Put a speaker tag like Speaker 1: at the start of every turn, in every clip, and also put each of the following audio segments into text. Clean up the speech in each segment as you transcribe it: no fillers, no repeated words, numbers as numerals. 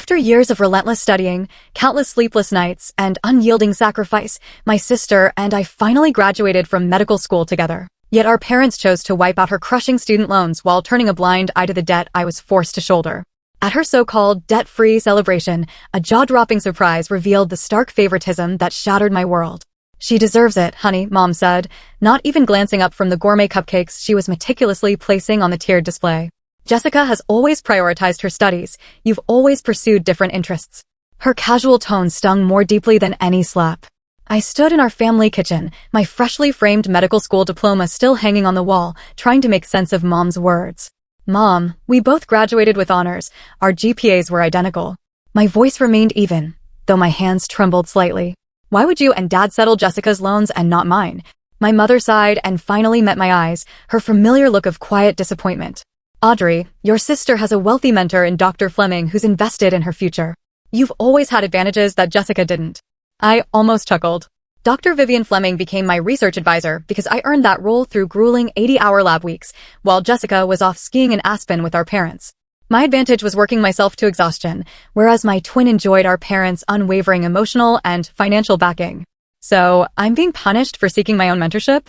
Speaker 1: After years of relentless studying, countless sleepless nights, and unyielding sacrifice, my sister and I finally graduated from medical school together. Yet our parents chose to wipe out her crushing student loans while turning a blind eye to the debt I was forced to shoulder. At her so-called debt-free celebration, a jaw-dropping surprise revealed the stark favoritism that shattered my world. "She deserves it, honey," Mom said, not even glancing up from the gourmet cupcakes she was meticulously placing on the tiered display. "Jessica has always prioritized her studies. You've always pursued different interests." Her casual tone stung more deeply than any slap. I stood in our family kitchen, my freshly framed medical school diploma still hanging on the wall, trying to make sense of Mom's words. "Mom, we both graduated with honors. Our GPAs were identical." My voice remained even, though my hands trembled slightly. "Why would you and Dad settle Jessica's loans and not mine?" My mother sighed and finally met my eyes, her familiar look of quiet disappointment. "Audrey, your sister has a wealthy mentor in Dr. Fleming who's invested in her future. You've always had advantages that Jessica didn't." I almost chuckled. Dr. Vivian Fleming became my research advisor because I earned that role through grueling 80-hour lab weeks, while Jessica was off skiing in Aspen with our parents. My advantage was working myself to exhaustion, whereas my twin enjoyed our parents' unwavering emotional and financial backing. "So, I'm being punished for seeking my own mentorship?"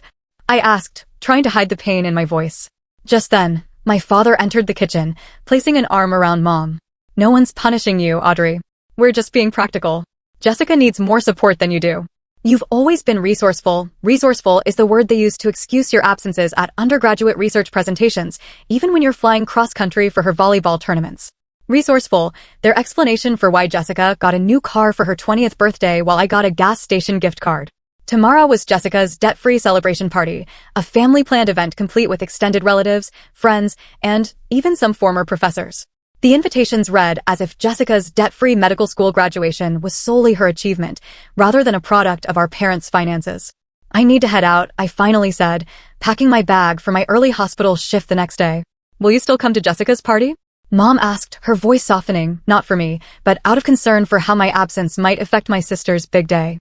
Speaker 1: I asked, trying to hide the pain in my voice. Just then, my father entered the kitchen, placing an arm around Mom. "No one's punishing you, Audrey. We're just being practical. Jessica needs more support than you do. You've always been resourceful. Resourceful is the word they use to excuse your absences at undergraduate research presentations, even when you're flying cross-country for her volleyball tournaments." Resourceful, their explanation for why Jessica got a new car for her 20th birthday while I got a gas station gift card. Tomorrow was Jessica's debt-free celebration party, a family-planned event complete with extended relatives, friends, and even some former professors. The invitations read as if Jessica's debt-free medical school graduation was solely her achievement, rather than a product of our parents' finances. "I need to head out," I finally said, packing my bag for my early hospital shift the next day. "Will you still come to Jessica's party?" Mom asked, her voice softening, not for me, but out of concern for how my absence might affect my sister's big day.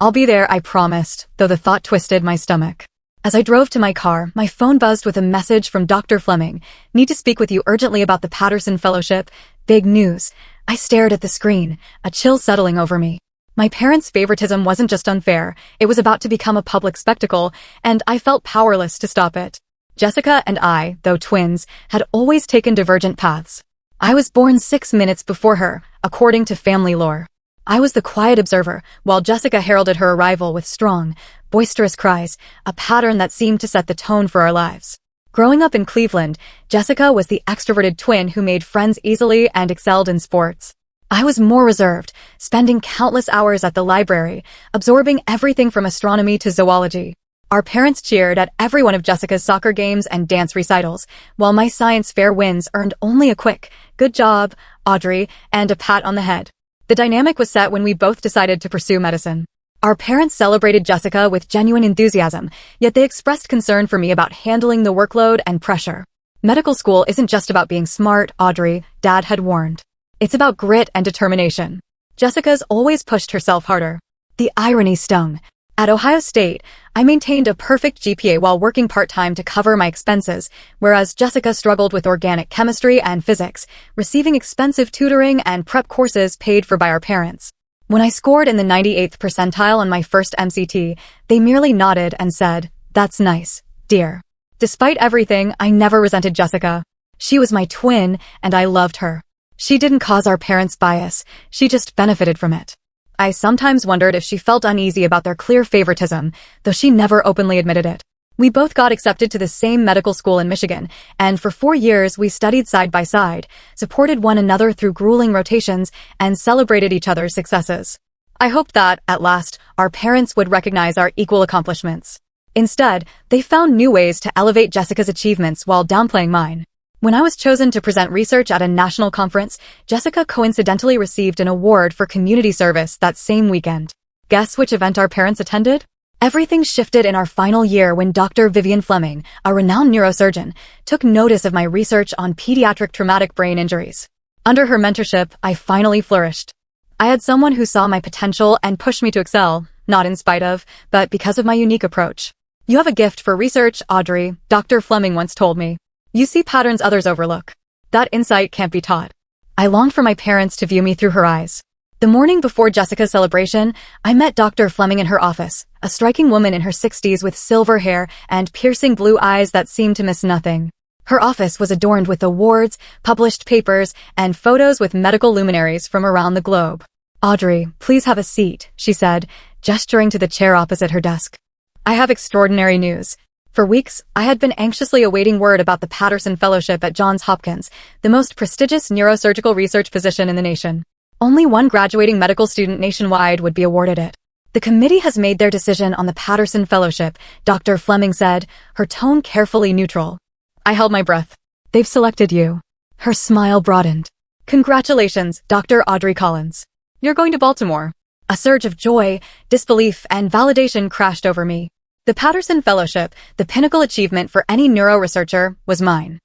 Speaker 1: "I'll be there," I promised, though the thought twisted my stomach. As I drove to my car, my phone buzzed with a message from Dr. Fleming. "Need to speak with you urgently about the Patterson Fellowship. Big news." I stared at the screen, a chill settling over me. My parents' favoritism wasn't just unfair, it was about to become a public spectacle, and I felt powerless to stop it. Jessica and I, though twins, had always taken divergent paths. I was born 6 minutes before her, according to family lore. I was the quiet observer, while Jessica heralded her arrival with strong, boisterous cries, a pattern that seemed to set the tone for our lives. Growing up in Cleveland, Jessica was the extroverted twin who made friends easily and excelled in sports. I was more reserved, spending countless hours at the library, absorbing everything from astronomy to zoology. Our parents cheered at every one of Jessica's soccer games and dance recitals, while my science fair wins earned only a quick, "Good job, Audrey," and a pat on the head. The dynamic was set when we both decided to pursue medicine. Our parents celebrated Jessica with genuine enthusiasm, yet they expressed concern for me about handling the workload and pressure. "Medical school isn't just about being smart, Audrey," Dad had warned. "It's about grit and determination." Jessica's always pushed herself harder. The irony stung. At Ohio State, I maintained a perfect GPA while working part-time to cover my expenses, whereas Jessica struggled with organic chemistry and physics, receiving expensive tutoring and prep courses paid for by our parents. When I scored in the 98th percentile on my first MCT, they merely nodded and said, "That's nice, dear." Despite everything, I never resented Jessica. She was my twin, and I loved her. She didn't cause our parents' bias, she just benefited from it. I sometimes wondered if she felt uneasy about their clear favoritism, though she never openly admitted it. We both got accepted to the same medical school in Michigan, and for 4 years we studied side by side, supported one another through grueling rotations, and celebrated each other's successes. I hoped that, at last, our parents would recognize our equal accomplishments. Instead, they found new ways to elevate Jessica's achievements while downplaying mine. When I was chosen to present research at a national conference, Jessica coincidentally received an award for community service that same weekend. Guess which event our parents attended? Everything shifted in our final year when Dr. Vivian Fleming, a renowned neurosurgeon, took notice of my research on pediatric traumatic brain injuries. Under her mentorship, I finally flourished. I had someone who saw my potential and pushed me to excel, not in spite of, but because of my unique approach. "You have a gift for research, Audrey," Dr. Fleming once told me. "You see patterns others overlook. That insight can't be taught." I longed for my parents to view me through her eyes. The morning before Jessica's celebration, I met Dr. Fleming in her office, a striking woman in her 60s with silver hair and piercing blue eyes that seemed to miss nothing. Her office was adorned with awards, published papers, and photos with medical luminaries from around the globe. "Audrey, please have a seat," she said, gesturing to the chair opposite her desk. "I have extraordinary news." For weeks, I had been anxiously awaiting word about the Patterson Fellowship at Johns Hopkins, the most prestigious neurosurgical research position in the nation. Only one graduating medical student nationwide would be awarded it. "The committee has made their decision on the Patterson Fellowship," Dr. Fleming said, her tone carefully neutral. I held my breath. "They've selected you." Her smile broadened. "Congratulations, Dr. Audrey Collins. You're going to Baltimore." A surge of joy, disbelief, and validation crashed over me. The Patterson Fellowship, the pinnacle achievement for any neuroresearcher, was mine.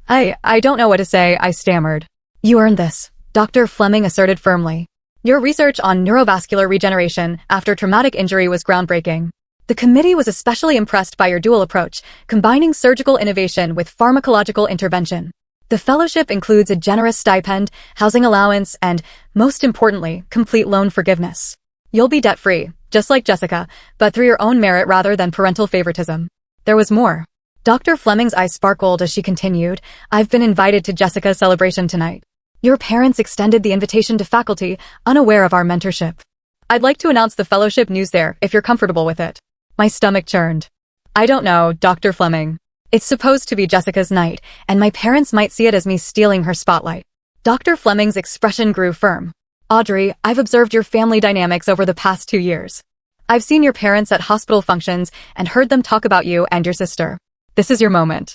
Speaker 1: I don't know what to say," I stammered. "You earned this," Dr. Fleming asserted firmly. "Your research on neurovascular regeneration after traumatic injury was groundbreaking. The committee was especially impressed by your dual approach, combining surgical innovation with pharmacological intervention. The fellowship includes a generous stipend, housing allowance, and, most importantly, complete loan forgiveness. You'll be debt-free, just like Jessica, but through your own merit rather than parental favoritism." There was more. Dr. Fleming's eyes sparkled as she continued, "I've been invited to Jessica's celebration tonight. Your parents extended the invitation to faculty, unaware of our mentorship. I'd like to announce the fellowship news there, if you're comfortable with it." My stomach churned. "I don't know, Dr. Fleming. It's supposed to be Jessica's night, and my parents might see it as me stealing her spotlight." Dr. Fleming's expression grew firm. "Audrey, I've observed your family dynamics over the past 2 years. I've seen your parents at hospital functions and heard them talk about you and your sister. This is your moment.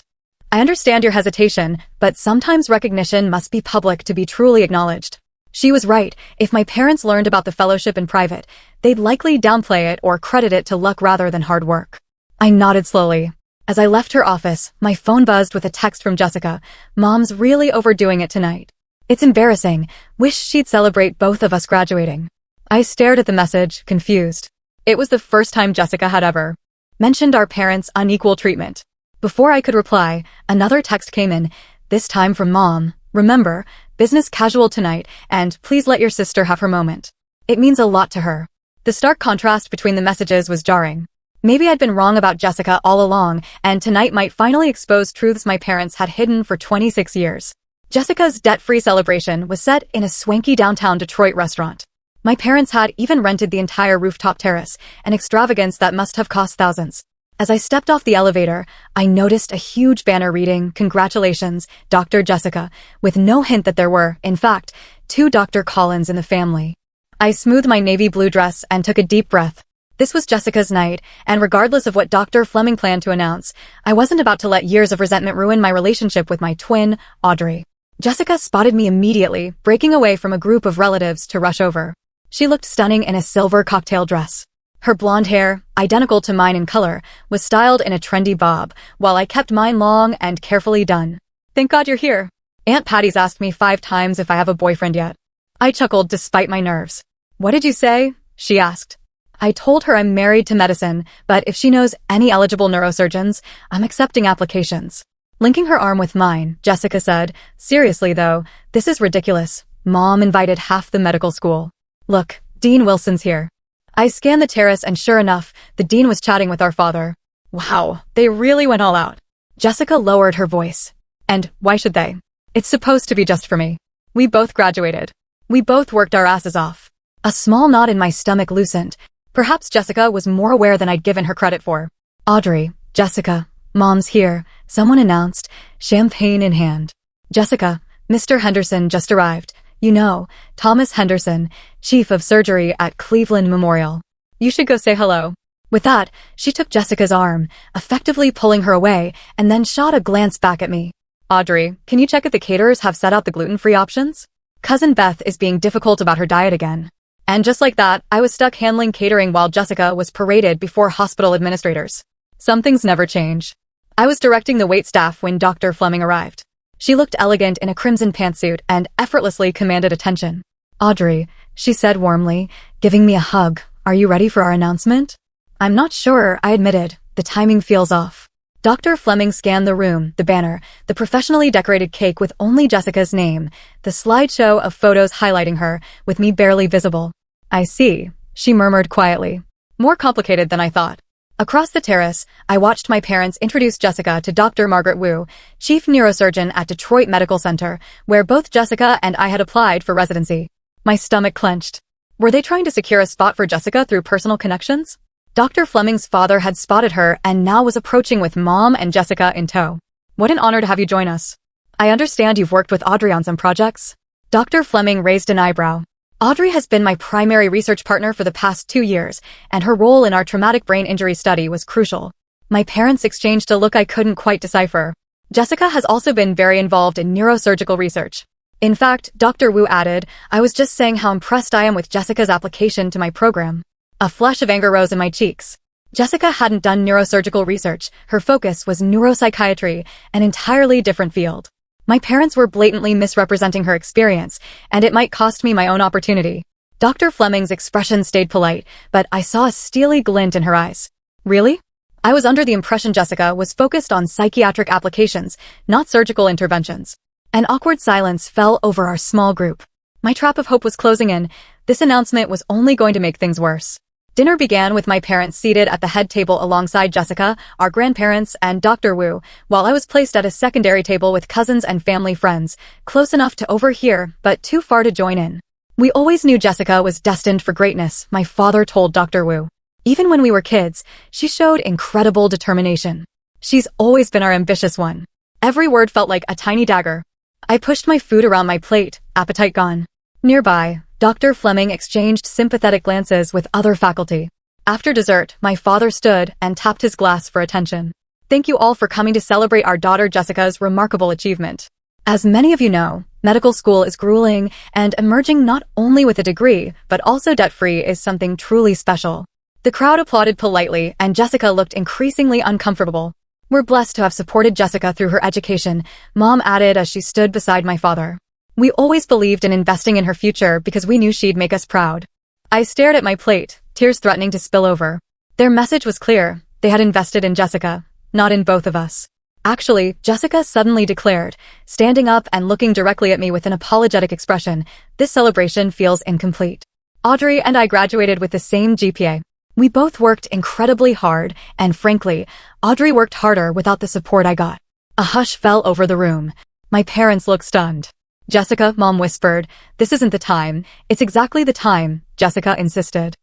Speaker 1: I understand your hesitation, but sometimes recognition must be public to be truly acknowledged." She was right. If my parents learned about the fellowship in private, they'd likely downplay it or credit it to luck rather than hard work. I nodded slowly. As I left her office, my phone buzzed with a text from Jessica. "Mom's really overdoing it tonight. It's embarrassing. Wish she'd celebrate both of us graduating." I stared at the message, confused. It was the first time Jessica had ever mentioned our parents' unequal treatment. Before I could reply, another text came in, this time from Mom. "Remember, business casual tonight, and please let your sister have her moment. It means a lot to her." The stark contrast between the messages was jarring. Maybe I'd been wrong about Jessica all along, and tonight might finally expose truths my parents had hidden for 26 years. Jessica's debt-free celebration was set in a swanky downtown Detroit restaurant. My parents had even rented the entire rooftop terrace, an extravagance that must have cost thousands. As I stepped off the elevator, I noticed a huge banner reading, "Congratulations, Dr. Jessica," with no hint that there were, in fact, 2 Dr. Collins in the family. I smoothed my navy blue dress and took a deep breath. This was Jessica's night, and regardless of what Dr. Fleming planned to announce, I wasn't about to let years of resentment ruin my relationship with my twin, Audrey. Jessica spotted me immediately, breaking away from a group of relatives to rush over. She looked stunning in a silver cocktail dress. Her blonde hair, identical to mine in color, was styled in a trendy bob, while I kept mine long and carefully done. "Thank God you're here. Aunt Patty's asked me 5 times if I have a boyfriend yet." I chuckled despite my nerves. "What did you say?" she asked. I told her I'm married to medicine, but if she knows any eligible neurosurgeons, I'm accepting applications. Linking her arm with mine, Jessica said, "Seriously though, this is ridiculous. Mom invited half the medical school. Look, Dean Wilson's here." I scanned the terrace and sure enough, the dean was chatting with our father. Wow, they really went all out. Jessica lowered her voice. "And why should they? It's supposed to be just for me. We both graduated. We both worked our asses off." A small knot in my stomach loosened. Perhaps Jessica was more aware than I'd given her credit for. "Audrey, Jessica, Mom's here," someone announced, champagne in hand. "Jessica, Mr. Henderson just arrived. You know, Thomas Henderson, chief of surgery at Cleveland Memorial. You should go say hello." With that, she took Jessica's arm, effectively pulling her away, and then shot a glance back at me. "Audrey, can you check if the caterers have set out the gluten-free options? Cousin Beth is being difficult about her diet again." And just like that, I was stuck handling catering while Jessica was paraded before hospital administrators. Some things never change. I was directing the waitstaff when Dr. Fleming arrived. She looked elegant in a crimson pantsuit and effortlessly commanded attention. "Audrey," she said warmly, giving me a hug, "are you ready for our announcement?" "I'm not sure," I admitted. "The timing feels off." Dr. Fleming scanned the room, the banner, the professionally decorated cake with only Jessica's name, the slideshow of photos highlighting her, with me barely visible. I see, she murmured quietly. More complicated than I thought. Across the terrace, I watched my parents introduce Jessica to Dr. Margaret Wu, chief neurosurgeon at Detroit Medical Center, where both Jessica and I had applied for residency. My stomach clenched. Were they trying to secure a spot for Jessica through personal connections? Dr. Fleming's father had spotted her and now was approaching with Mom and Jessica in tow. What an honor to have you join us. I understand you've worked with Audrey on some projects. Dr. Fleming raised an eyebrow. Audrey has been my primary research partner for the past 2 years, and her role in our traumatic brain injury study was crucial. My parents exchanged a look I couldn't quite decipher. Jessica has also been very involved in neurosurgical research. In fact, Dr. Wu added, I was just saying how impressed I am with Jessica's application to my program. A flush of anger rose in my cheeks. Jessica hadn't done neurosurgical research. Her focus was neuropsychiatry, an entirely different field. My parents were blatantly misrepresenting her experience, and it might cost me my own opportunity. Dr. Fleming's expression stayed polite, but I saw a steely glint in her eyes. Really? I was under the impression Jessica was focused on psychiatric applications, not surgical interventions. An awkward silence fell over our small group. My trap of hope was closing in. This announcement was only going to make things worse. Dinner began with my parents seated at the head table alongside Jessica, our grandparents, and Dr. Wu, while I was placed at a secondary table with cousins and family friends, close enough to overhear, but too far to join in. We always knew Jessica was destined for greatness, my father told Dr. Wu. Even when we were kids, she showed incredible determination. She's always been our ambitious one. Every word felt like a tiny dagger. I pushed my food around my plate, appetite gone. Nearby, Dr. Fleming exchanged sympathetic glances with other faculty. After dessert, my father stood and tapped his glass for attention. Thank you all for coming to celebrate our daughter Jessica's remarkable achievement. As many of you know, medical school is grueling, and emerging not only with a degree, but also debt-free is something truly special. The crowd applauded politely, and Jessica looked increasingly uncomfortable. We're blessed to have supported Jessica through her education, Mom added as she stood beside my father. We always believed in investing in her future because we knew she'd make us proud. I stared at my plate, tears threatening to spill over. Their message was clear. They had invested in Jessica, not in both of us. Actually, Jessica suddenly declared, standing up and looking directly at me with an apologetic expression, this celebration feels incomplete. Audrey and I graduated with the same GPA. We both worked incredibly hard, and frankly, Audrey worked harder without the support I got. A hush fell over the room. My parents looked stunned. Jessica, Mom whispered, this isn't the time. It's exactly the time, Jessica insisted.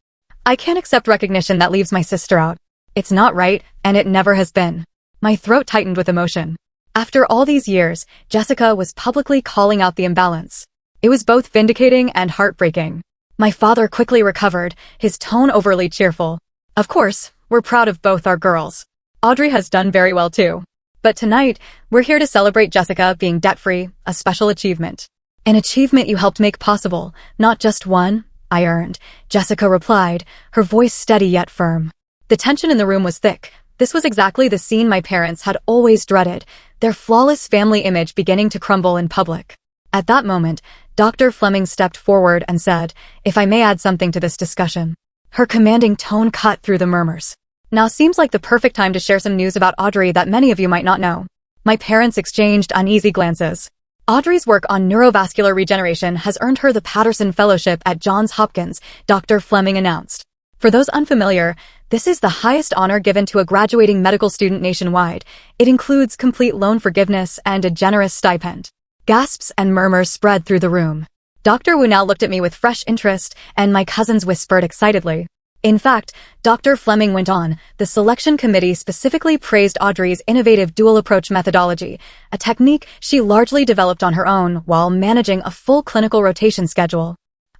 Speaker 1: I can't accept recognition that leaves my sister out. It's not right, and it never has been. My throat tightened with emotion. After all these years, Jessica was publicly calling out the imbalance. It was both vindicating and heartbreaking. My father quickly recovered, his tone overly cheerful. Of course, we're proud of both our girls. Audrey has done very well too. But tonight, we're here to celebrate Jessica being debt-free, a special achievement. An achievement you helped make possible, not just one I earned, Jessica replied, her voice steady yet firm. The tension in the room was thick. This was exactly the scene my parents had always dreaded, their flawless family image beginning to crumble in public. At that moment, Dr. Fleming stepped forward and said, if I may add something to this discussion. Her commanding tone cut through the murmurs. Now seems like the perfect time to share some news about Audrey that many of you might not know. My parents exchanged uneasy glances. Audrey's work on neurovascular regeneration has earned her the Patterson Fellowship at Johns Hopkins, Dr. Fleming announced. For those unfamiliar, this is the highest honor given to a graduating medical student nationwide. It includes complete loan forgiveness and a generous stipend. Gasps and murmurs spread through the room. Dr. Wu now looked at me with fresh interest, and my cousins whispered excitedly. In fact, Dr. Fleming went on, the selection committee specifically praised Audrey's innovative dual-approach methodology, a technique she largely developed on her own while managing a full clinical rotation schedule.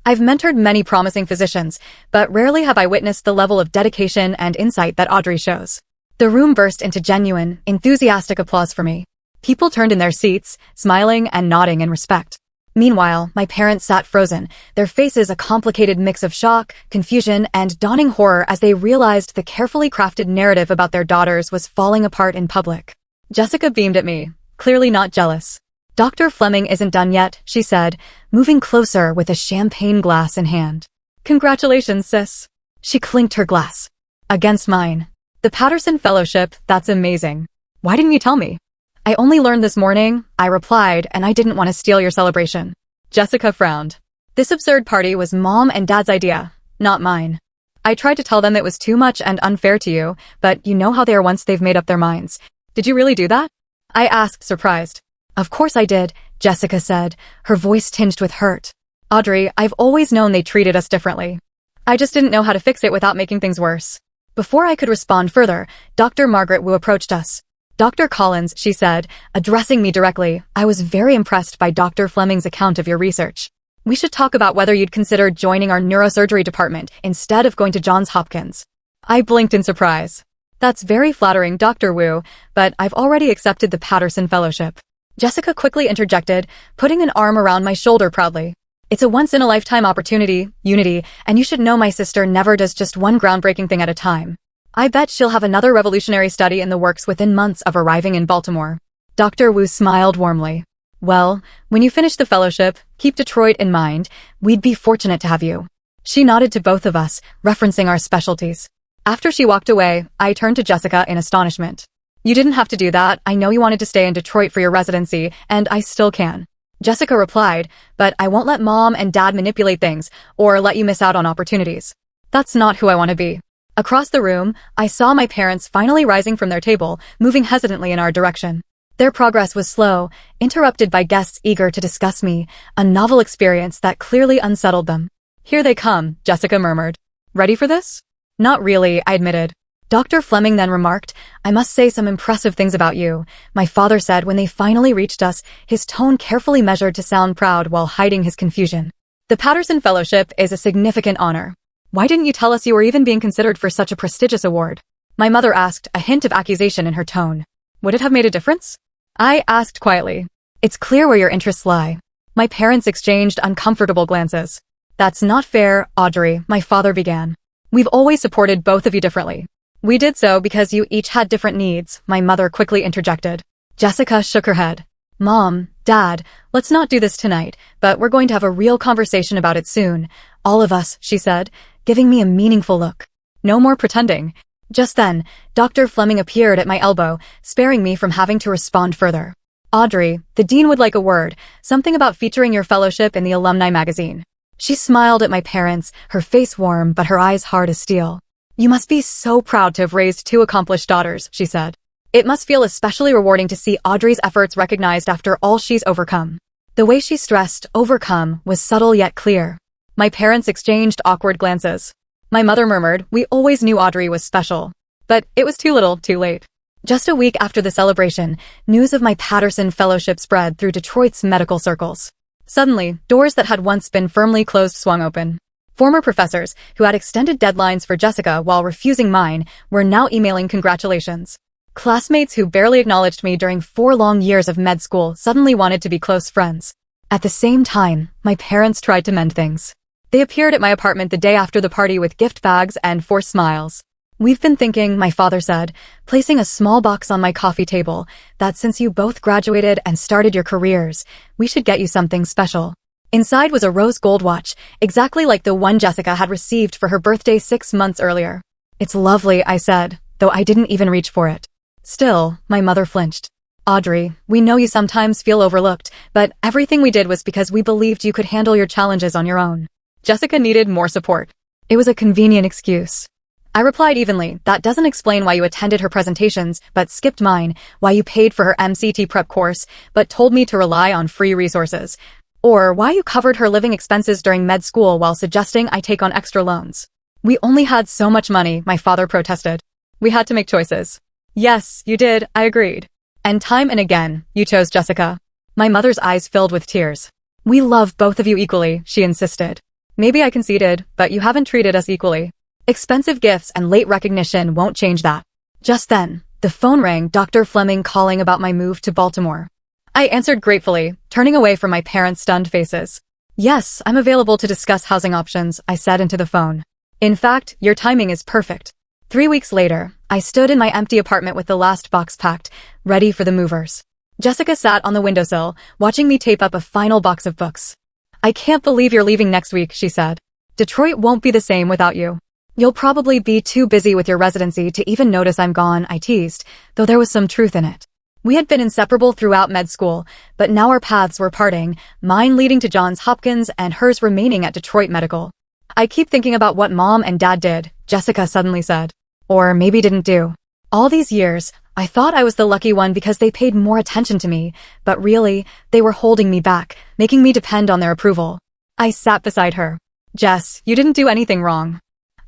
Speaker 1: I've mentored many promising physicians, but rarely have I witnessed the level of dedication and insight that Audrey shows. The room burst into genuine, enthusiastic applause for me. People turned in their seats, smiling and nodding in respect. Meanwhile, my parents sat frozen, their faces a complicated mix of shock, confusion, and dawning horror as they realized the carefully crafted narrative about their daughters was falling apart in public. Jessica beamed at me, clearly not jealous. Dr. Fleming isn't done yet, she said, moving closer with a champagne glass in hand. Congratulations, sis. She clinked her glass against mine. The Patterson Fellowship, that's amazing. Why didn't you tell me? I only learned this morning, I replied, and I didn't want to steal your celebration. Jessica frowned. This absurd party was Mom and Dad's idea, not mine. I tried to tell them it was too much and unfair to you, but you know how they are once they've made up their minds. Did you really do that? I asked, surprised. Of course I did, Jessica said, her voice tinged with hurt. Audrey, I've always known they treated us differently. I just didn't know how to fix it without making things worse. Before I could respond further, Dr. Margaret Wu approached us. Dr. Collins, she said, addressing me directly, I was very impressed by Dr. Fleming's account of your research. We should talk about whether you'd consider joining our neurosurgery department instead of going to Johns Hopkins. I blinked in surprise. That's very flattering, Dr. Wu, but I've already accepted the Patterson Fellowship. Jessica quickly interjected, putting an arm around my shoulder proudly. It's a once-in-a-lifetime opportunity, Unity, and you should know my sister never does just one groundbreaking thing at a time. I bet she'll have another revolutionary study in the works within months of arriving in Baltimore. Dr. Wu smiled warmly. Well, when you finish the fellowship, keep Detroit in mind. We'd be fortunate to have you. She nodded to both of us, referencing our specialties. After she walked away, I turned to Jessica in astonishment. You didn't have to do that. I know you wanted to stay in Detroit for your residency, and I still can. Jessica replied, but I won't let Mom and Dad manipulate things or let you miss out on opportunities. That's not who I want to be. Across the room, I saw my parents finally rising from their table, moving hesitantly in our direction. Their progress was slow, interrupted by guests eager to discuss me, a novel experience that clearly unsettled them. Here they come, Jessica murmured. Ready for this? Not really, I admitted. Dr. Fleming then remarked, I must say some impressive things about you, my father said when they finally reached us, his tone carefully measured to sound proud while hiding his confusion. The Patterson Fellowship is a significant honor. Why didn't you tell us you were even being considered for such a prestigious award? My mother asked, a hint of accusation in her tone. Would it have made a difference? I asked quietly. It's clear where your interests lie. My parents exchanged uncomfortable glances. That's not fair, Audrey, my father began. We've always supported both of you differently. We did so because you each had different needs, my mother quickly interjected. Jessica shook her head. Mom, Dad, let's not do this tonight, but we're going to have a real conversation about it soon. All of us, she said, giving me a meaningful look. No more pretending. Just then, Dr. Fleming appeared at my elbow, sparing me from having to respond further. Audrey, the dean would like a word, something about featuring your fellowship in the alumni magazine. She smiled at my parents, her face warm but her eyes hard as steel. You must be so proud to have raised two accomplished daughters, she said. It must feel especially rewarding to see Audrey's efforts recognized after all she's overcome. The way she stressed, overcome, was subtle yet clear. My parents exchanged awkward glances. My mother murmured, we always knew Audrey was special. But it was too little, too late. Just a week after the celebration, news of my Patterson Fellowship spread through Detroit's medical circles. Suddenly, doors that had once been firmly closed swung open. Former professors, who had extended deadlines for Jessica while refusing mine, were now emailing congratulations. Classmates who barely acknowledged me during 4 long years of med school suddenly wanted to be close friends. At the same time, my parents tried to mend things. They appeared at my apartment the day after the party with gift bags and forced smiles. We've been thinking, my father said, placing a small box on my coffee table, that since you both graduated and started your careers, we should get you something special. Inside was a rose gold watch, exactly like the one Jessica had received for her birthday 6 months earlier. It's lovely, I said, though I didn't even reach for it. Still, my mother flinched. Audrey, we know you sometimes feel overlooked, but everything we did was because we believed you could handle your challenges on your own. Jessica needed more support. It was a convenient excuse. I replied evenly, that doesn't explain why you attended her presentations, but skipped mine, why you paid for her MCT prep course, but told me to rely on free resources, or why you covered her living expenses during med school while suggesting I take on extra loans. We only had so much money, my father protested. We had to make choices. Yes, you did, I agreed. And time and again, you chose Jessica. My mother's eyes filled with tears. We love both of you equally, she insisted. Maybe I conceded, but you haven't treated us equally. Expensive gifts and late recognition won't change that. Just then, the phone rang, Dr. Fleming calling about my move to Baltimore. I answered gratefully, turning away from my parents' stunned faces. Yes, I'm available to discuss housing options, I said into the phone. In fact, your timing is perfect. 3 weeks later, I stood in my empty apartment with the last box packed, ready for the movers. Jessica sat on the windowsill, watching me tape up a final box of books. I can't believe you're leaving next week, she said. Detroit won't be the same without you. You'll probably be too busy with your residency to even notice I'm gone, I teased, though there was some truth in it. We had been inseparable throughout med school, but now our paths were parting, mine leading to Johns Hopkins and hers remaining at Detroit Medical. I keep thinking about what Mom and Dad did, Jessica suddenly said. Or maybe didn't do. All these years, I thought I was the lucky one because they paid more attention to me, but really, they were holding me back, making me depend on their approval. I sat beside her. Jess, you didn't do anything wrong.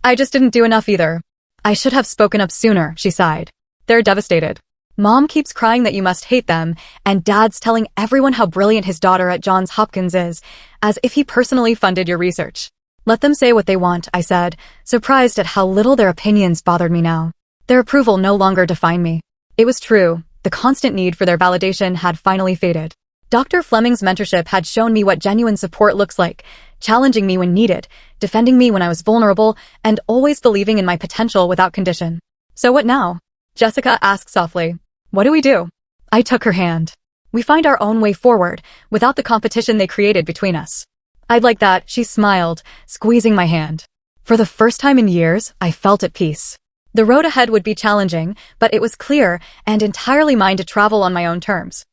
Speaker 1: I just didn't do enough either. I should have spoken up sooner, she sighed. They're devastated. Mom keeps crying that you must hate them, and Dad's telling everyone how brilliant his daughter at Johns Hopkins is, as if he personally funded your research. Let them say what they want, I said, surprised at how little their opinions bothered me now. Their approval no longer defined me. It was true, the constant need for their validation had finally faded. Dr. Fleming's mentorship had shown me what genuine support looks like, challenging me when needed, defending me when I was vulnerable, and always believing in my potential without condition. So what now? Jessica asked softly. What do we do? I took her hand. We find our own way forward, without the competition they created between us. I'd like that, she smiled, squeezing my hand. For the first time in years, I felt at peace. The road ahead would be challenging, but it was clear and entirely mine to travel on my own terms.